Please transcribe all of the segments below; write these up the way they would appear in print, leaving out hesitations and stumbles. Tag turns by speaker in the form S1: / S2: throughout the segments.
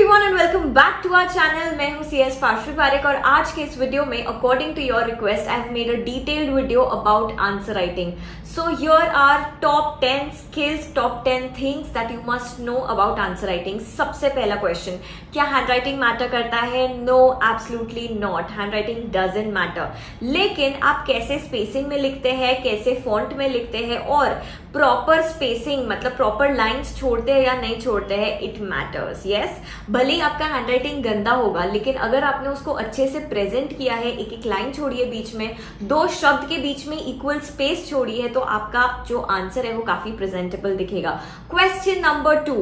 S1: Everyone and welcome back to our channel. मैं हूं CS Parshvi Parekh और आज के इस वीडियो में according to your request I have made a detailed video about answer writing. So here are top 10 skills, top 10 things that you must know about answer writing. सबसे पहला question, क्या हैंड राइटिंग मैटर करता है? No, absolutely not. Handwriting doesn't matter. लेकिन आप कैसे spacing में लिखते हैं, कैसे फॉन्ट में लिखते हैं और प्रॉपर स्पेसिंग मतलब प्रॉपर लाइंस छोड़ते हैं या नहीं छोड़ते हैं, इट मैटर्स। यस, भले ही आपका हैंडराइटिंग गंदा होगा लेकिन अगर आपने उसको अच्छे से प्रेजेंट किया है, एक एक लाइन छोड़ी है बीच में, दो शब्द के बीच में इक्वल स्पेस छोड़ी है, तो आपका जो आंसर है वो काफी प्रेजेंटेबल दिखेगा। क्वेश्चन नंबर 2,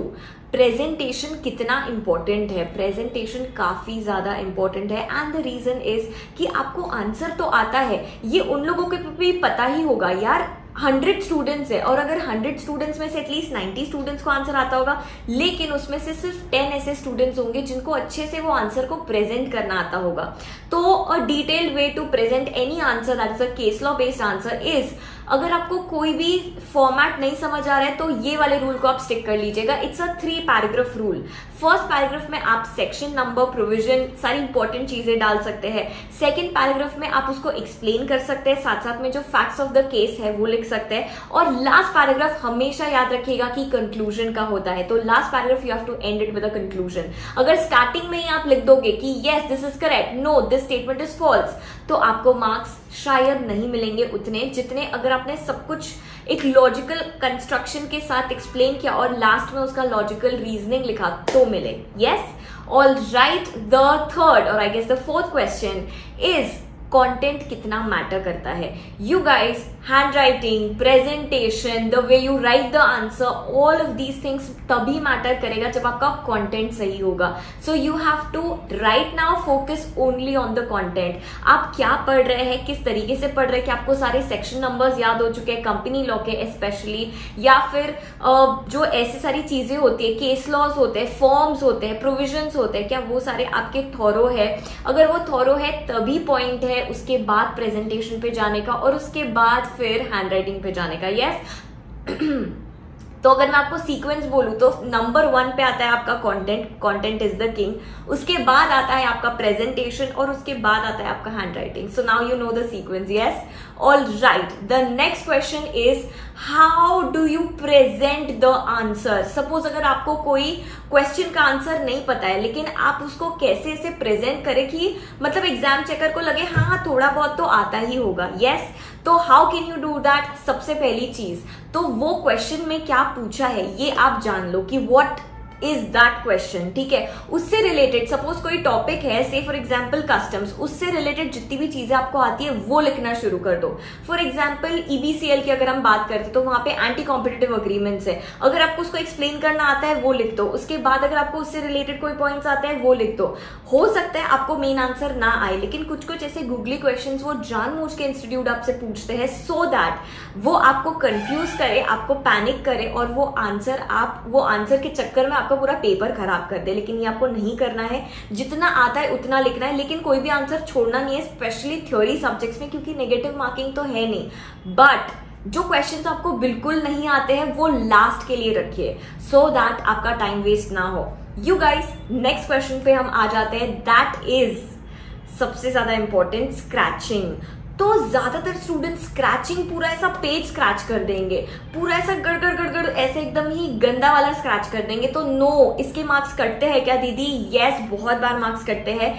S1: प्रेजेंटेशन कितना इंपॉर्टेंट है? प्रेजेंटेशन काफी ज्यादा इंपॉर्टेंट है एंड द रीजन इज कि आपको आंसर तो आता है, ये उन लोगों को भी पता ही होगा यार 100 स्टूडेंट्स है और अगर 100 स्टूडेंट्स में से एटलीस्ट 90 स्टूडेंट्स को आंसर आता होगा, लेकिन उसमें से सिर्फ 10 ऐसे स्टूडेंट्स होंगे जिनको अच्छे से वो आंसर को प्रेजेंट करना आता होगा। तो a detailed way to present any answer that is a case law based answer is, अगर आपको कोई भी फॉर्मेट नहीं समझ आ रहा है तो ये वाले रूल को आप स्टिक कर लीजिएगा। It's a 3 paragraph rule. First paragraph में आप सेक्शन नंबर, प्रोविजन, सारी इंपॉर्टेंट चीजें डाल सकते हैं। सेकंड पैराग्राफ में आप उसको एक्सप्लेन कर सकते हैं, साथ साथ में जो फैक्ट्स ऑफ द केस है वो लिख सकते हैं। और लास्ट पैराग्राफ हमेशा याद रखिएगा कि कंक्लूजन का होता है, तो last paragraph you have to end it with a conclusion. अगर स्टार्टिंग में ही आप लिख दोगे कि yes this is correct, no this statement is false, तो आपको मार्क्स शायद नहीं मिलेंगे उतने जितने अगर आपने सब कुछ एक लॉजिकल कंस्ट्रक्शन के साथ एक्सप्लेन किया और लास्ट में उसका लॉजिकल रीजनिंग लिखा तो मिले। Yes, all right. The third और I guess the fourth question is, content कितना मैटर करता है? You guys, handwriting, presentation, the way you write the answer, all of these things तभी मैटर करेगा जब आपका कंटेंट सही होगा। So you have to right now focus only on the content. आप क्या पढ़ रहे हैं, किस तरीके से पढ़ रहे हैं, कि आपको सारे सेक्शन नंबर्स याद हो चुके हैं कंपनी लॉ के स्पेशली, या फिर जो ऐसी सारी चीजें होती है, केस लॉज होते हैं, फॉर्म्स होते हैं, प्रोविजंस होते हैं, क्या वो सारे आपके थॉरो है? अगर वो थॉरो है तभी पॉइंट है उसके बाद प्रेजेंटेशन पे जाने का और उसके बाद फिर हैंड राइटिंग पे जाने का। यस तो अगर मैं आपको सीक्वेंस बोलूं तो नंबर 1 पे आता है आपका content, content is the king, उसके बाद आता है आपका प्रेजेंटेशन और उसके बाद आता है आपका hand writing. So now you know the sequence. Yes, all right. The next question is, how do you present the answer? Suppose अगर आपको कोई क्वेश्चन का आंसर नहीं पता है लेकिन आप उसको कैसे से प्रेजेंट करें कि मतलब एग्जाम चेकर को लगे हाँ थोड़ा बहुत तो आता ही होगा। यस, तो how can you do that? सबसे पहली चीज तो वो क्वेश्चन में क्या पूछा है ये आप जान लो कि व्हाट इज दैट क्वेश्चन। ठीक है, उससे रिलेटेड सपोज कोई टॉपिक है, से फॉर एग्जाम्पल कस्टम्स, उससे रिलेटेड जितनी भी चीजें आपको आती है वो लिखना शुरू कर दो। फॉर एग्जाम्पल ईबीसीएल की अगर हम बात करते तो वहां पे एंटी कॉम्पिटिटिव अग्रीमेंट्स है, अगर आपको उसको एक्सप्लेन करना आता है वो लिख दो। उसके बाद अगर आपको उससे रिलेटेड कोई पॉइंट्स आते हैं वो लिख दो। हो सकता है आपको मेन आंसर ना आए लेकिन कुछ कुछ ऐसे गूगली क्वेश्चन वो जानबूझ के इंस्टीट्यूट आपसे पूछते हैं सो दैट वो आपको कंफ्यूज करे, आपको पैनिक करे और वो आंसर के चक्कर में आपका पूरा पेपर खराब कर दे। लेकिन ये आपको नहीं करना है, जितना आता है उतना लिखना है, लेकिन कोई भी आंसर छोड़ना नहीं है, स्पेशली थ्योरी सब्जेक्ट्स में, क्योंकि नेगेटिव मार्किंग तो है नहीं। बट जो क्वेश्चंस आपको बिल्कुल नहीं आते हैं वो लास्ट के लिए रखिए सो दैट आपका टाइम वेस्ट ना हो। यू गाइस, नेक्स्ट क्वेश्चन पे हम आ जाते हैं, दैट इज सबसे ज्यादा इंपॉर्टेंट, स्क्रैचिंग। तो ज्यादातर स्टूडेंट स्क्रैचिंग पूरा ऐसा पेज स्क्रैच कर देंगे, पूरा ऐसा गड़गड़ गड़गड़ ऐसे एकदम ही गंदा वाला स्क्रैच कर देंगे। तो नो, इसके मार्क्स कटते हैं क्या दीदी? यस, बहुत बार मार्क्स कटते हैं।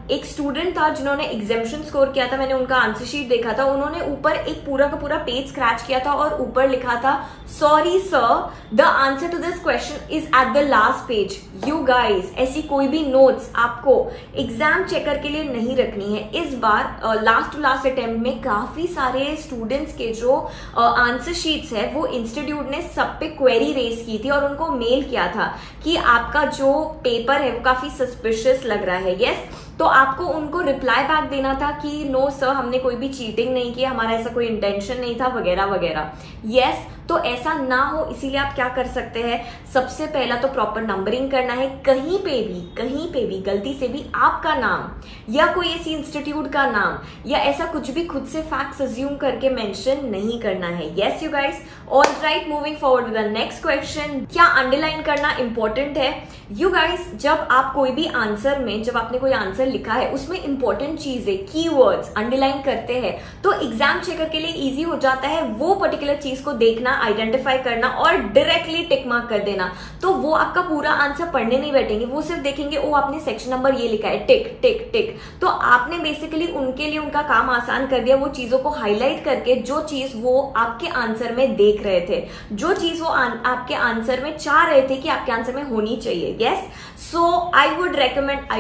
S1: एक स्टूडेंट था जिन्होंने एग्जामिनेशन स्कोर किया था, मैंने उनका आंसर शीट देखा था, उन्होंने ऊपर एक पूरा का पूरा पेज स्क्रैच किया था और ऊपर लिखा था, sorry sir the answer to this question is at the last page. You guys, ऐसी कोई भी नोट्स आपको एग्जाम चेकर के लिए नहीं रखनी है। इस लास्ट टू लास्ट अटेम्प्ट में काफी सारे स्टूडेंट्स के जो आंसर शीट्स है वो इंस्टीट्यूट ने सब पे क्वेरी रेज की थी और उनको मेल किया था कि आपका जो पेपर है वो काफी सस्पिशियस लग रहा है। यस, तो आपको उनको रिप्लाई बैक देना था कि नो सर, हमने कोई भी चीटिंग नहीं की, हमारा ऐसा कोई इंटेंशन नहीं था वगैरह वगैरह। यस, तो ऐसा ना हो इसीलिए आप क्या कर सकते हैं, सबसे पहला तो प्रॉपर नंबरिंग करना है। कहीं पे भी गलती से भी आपका नाम या कोई ऐसी इंस्टीट्यूट का नाम या ऐसा कुछ भी खुद से फैक्ट्स अज्यूम करके मेंशन नहीं करना है। Yes you guys, alright, moving forward with the next question. क्या अंडरलाइन करना इंपॉर्टेंट है? यू गाइस, जब आप कोई भी आंसर में, जब आपने कोई आंसर लिखा है उसमें इंपॉर्टेंट चीज है कीवर्ड्स अंडरलाइन करते हैं तो एग्जाम चेकर के लिए इजी हो जाता है वो पर्टिकुलर चीज को देखना, आइडेंटिफाई करना और डायरेक्टली टिक मार्क कर देना। तो वो आपका पूरा आंसर पढ़ने नहीं बैठेंगे, वो सिर्फ देखेंगे ओ आपने सेक्शन नंबर ये लिखा है, टिक टिक टिक। तो आपने बेसिकली उनके लिए उनका काम आसान कर दिया, वो चीजों को हाईलाइट करके जो चीज वो आपके आंसर में देख रहे थे, जो चीज वो आपके आंसर में चाह रहे थे कि आपके आंसर में होनी चाहिए। Yes, so I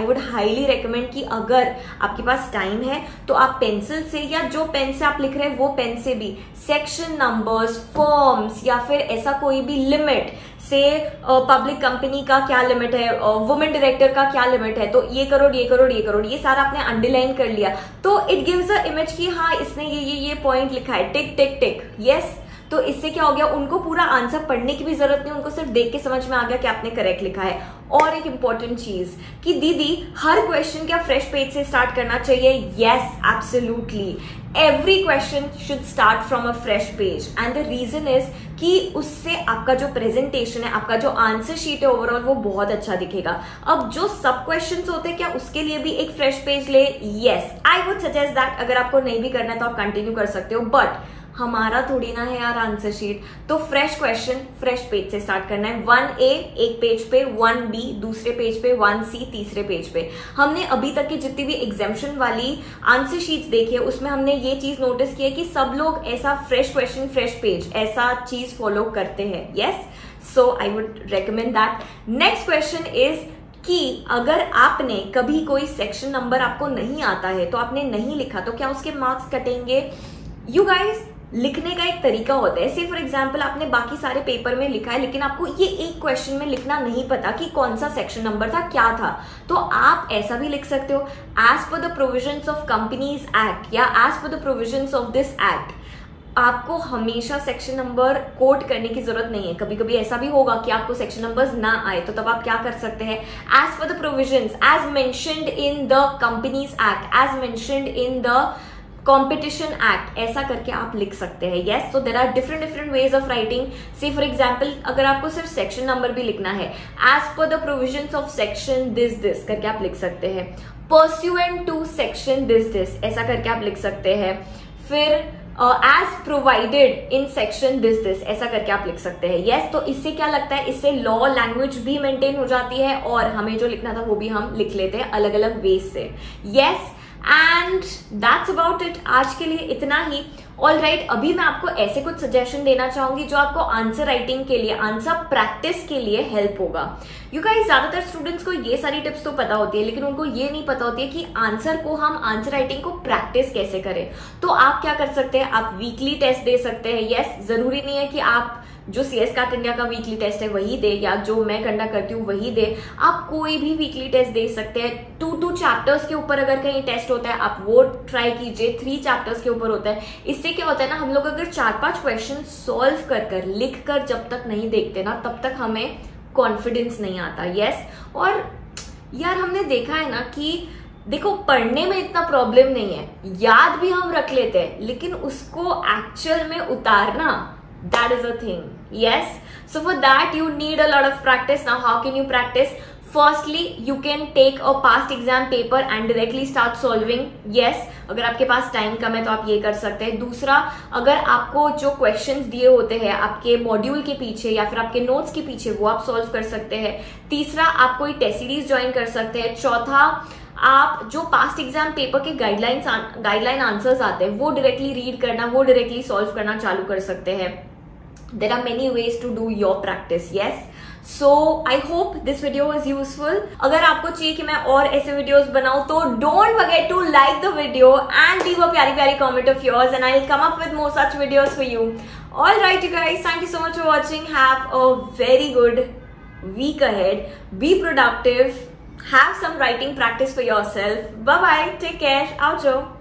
S1: would highly recommend कि अगर आपके पास टाइम है तो आप पेंसिल से या जो पेन से आप लिख रहे हैं वो पेन से भी सेक्शन नंबर्स, फॉर्म्स या फिर ऐसा कोई भी लिमिट से पब्लिक कंपनी का क्या लिमिट है, वुमेन डायरेक्टर का क्या लिमिट है, तो ये करोड़ ये करोड़ ये करोड़, ये सारा आपने अंडरलाइन कर लिया तो इट गिव्स अ इमेज कि हाँ इसने ये पॉइंट लिखा है, टिक टिक टिक। यस, तो इससे क्या हो गया, उनको पूरा आंसर पढ़ने की भी जरूरत नहीं, उनको सिर्फ देख के समझ में आ गया कि आपने करेक्ट लिखा है। और एक इंपॉर्टेंट चीज कि दीदी हर क्वेश्चन क्या फ्रेश पेज से स्टार्ट करना चाहिए? Yes, absolutely, every question should start from a fresh page and the reason is कि उससे आपका जो प्रेजेंटेशन है, आपका जो आंसर शीट है ओवरऑल वो बहुत अच्छा दिखेगा। अब जो सब क्वेश्चंस होते हैं क्या उसके लिए भी एक फ्रेश पेज ले? Yes, I would suggest that. अगर आपको नहीं भी करना है तो आप कंटिन्यू कर सकते हो, बट हमारा थोड़ी ना है यार आंसर शीट, तो फ्रेश क्वेश्चन फ्रेश पेज से स्टार्ट करना है। 1A एक पेज पे, 1B दूसरे पेज पे, 1C तीसरे पेज पे। हमने अभी तक की जितनी भी एग्जाम्शन वाली आंसर शीट्स देखी है उसमें हमने ये चीज नोटिस की है कि सब लोग ऐसा फ्रेश क्वेश्चन फ्रेश पेज ऐसा चीज फॉलो करते हैं। Yes, so I would recommend that. Next question is कि अगर आपने कभी कोई सेक्शन नंबर आपको नहीं आता है तो आपने नहीं लिखा तो क्या उसके मार्क्स कटेंगे? यू गाइस, लिखने का एक तरीका होता है। से फॉर एग्जाम्पल आपने बाकी सारे पेपर में लिखा है लेकिन आपको ये एक क्वेश्चन में लिखना नहीं पता कि कौन सा सेक्शन नंबर था, क्या था, तो आप ऐसा भी लिख सकते हो, as per the provisions of companies act या as per the provisions of this act. आपको हमेशा सेक्शन नंबर कोट करने की जरूरत नहीं है। कभी कभी ऐसा भी होगा कि आपको सेक्शन नंबर्स ना आए तो तब आप क्या कर सकते हैं, as per the provisions as mentioned in the Companies Act, as mentioned in the Competition Act, ऐसा करके आप लिख सकते हैं। Yes, so there are different ways of writing. See for example अगर आपको सिर्फ सेक्शन नंबर भी लिखना है, as per the provisions of section this करके आप लिख सकते हैं। परस्यूएंट टू सेक्शन दिस ऐसा करके आप लिख सकते हैं। फिर as provided in section this ऐसा करके आप लिख सकते हैं। यस, तो इससे क्या लगता है, इससे लॉ लैंग्वेज भी मेंटेन हो जाती है और हमें जो लिखना था वो भी हम लिख लेते हैं अलग अलग वेज से। Yes, and that's about it, आज के लिए इतना ही। ऑलराइट, अभी मैं आपको ऐसे कुछ सजेशन देना चाहूंगी जो आपको आंसर राइटिंग के लिए, आंसर प्रैक्टिस के लिए हेल्प होगा। यू गाइस, ज्यादातर स्टूडेंट्स को ये सारी टिप्स तो पता होती है लेकिन उनको ये नहीं पता होती है कि आंसर को, हम आंसर राइटिंग को प्रैक्टिस कैसे करें। तो आप क्या कर सकते हैं, आप वीकली टेस्ट दे सकते हैं। यस, जरूरी नहीं है कि आप जो CS कैट इंडिया का वीकली टेस्ट है वही दे या जो मैं कंडक्ट करती हूँ वही दे, आप कोई भी वीकली टेस्ट दे सकते हैं। 2 चैप्टर्स के ऊपर अगर कहीं टेस्ट होता है आप वो ट्राई कीजिए, 3 चैप्टर्स के ऊपर होता है। इससे क्या होता है ना, हम लोग अगर 4-5 क्वेश्चन सॉल्व कर लिख कर जब तक नहीं देखते ना तब तक हमें कॉन्फिडेंस नहीं आता। यस, और यार हमने देखा है ना कि देखो पढ़ने में इतना प्रॉब्लम नहीं है, याद भी हम रख लेते हैं लेकिन उसको एक्चुअल में उतारना, that is a thing. Yes, so for that you need a lot of practice. Now how can you practice? Firstly, you can take a past exam paper and directly start solving. Yes, अगर आपके पास time कम है तो आप ये कर सकते हैं। दूसरा, अगर आपको जो क्वेश्चंस दिए होते हैं आपके मॉड्यूल के पीछे या फिर आपके नोट्स के पीछे वो आप सॉल्व कर सकते हैं। तीसरा, आप कोई टेस्ट सीरीज ज्वाइन कर सकते हैं। चौथा, आप जो पास्ट एग्जाम पेपर के गाइडलाइन आंसर्स आते हैं वो डायरेक्टली रीड करना, वो डायरेक्टली सॉल्व करना चालू कर सकते हैं। There are many ways to do your practice. Yes, so I hope this video was useful. अगर आपको चाहिए कि मैं और ऐसे वीडियोस बनाऊं तो don't forget to like the video and leave a प्यारी comment of yours and I will come up with more such videos for you. Alright you guys, thank you so much for watching. Have a very good week ahead. Be productive. have some writing practice for yourself. Bye bye, take care, outro.